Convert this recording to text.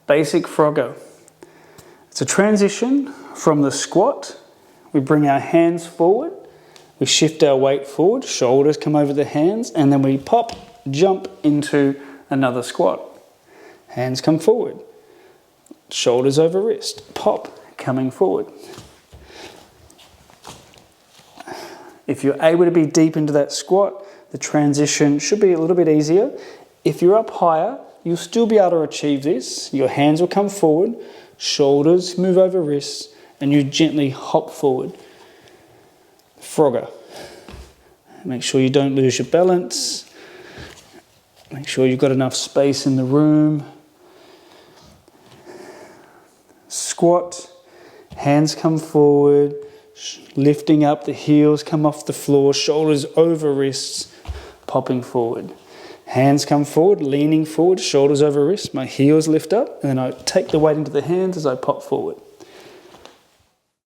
Basic frogger. It's a transition from the squat. We bring our hands forward, we shift our weight forward, shoulders come over the hands, and then we pop, jump into another squat. Hands come forward, shoulders over wrist, pop, coming forward. If you're able to be deep into that squat, the transition should be a little bit easier. If you're up higher, you'll still be able to achieve this. Your hands will come forward, shoulders move over wrists, and you gently hop forward. Frogger. Make sure you don't lose your balance. Make sure you've got enough space in the room. Squat, hands come forward, lifting up, the heels come off the floor, shoulders over wrists, popping forward. Hands come forward, leaning forward, shoulders over wrists, my heels lift up, and then I take the weight into the hands as I pop forward.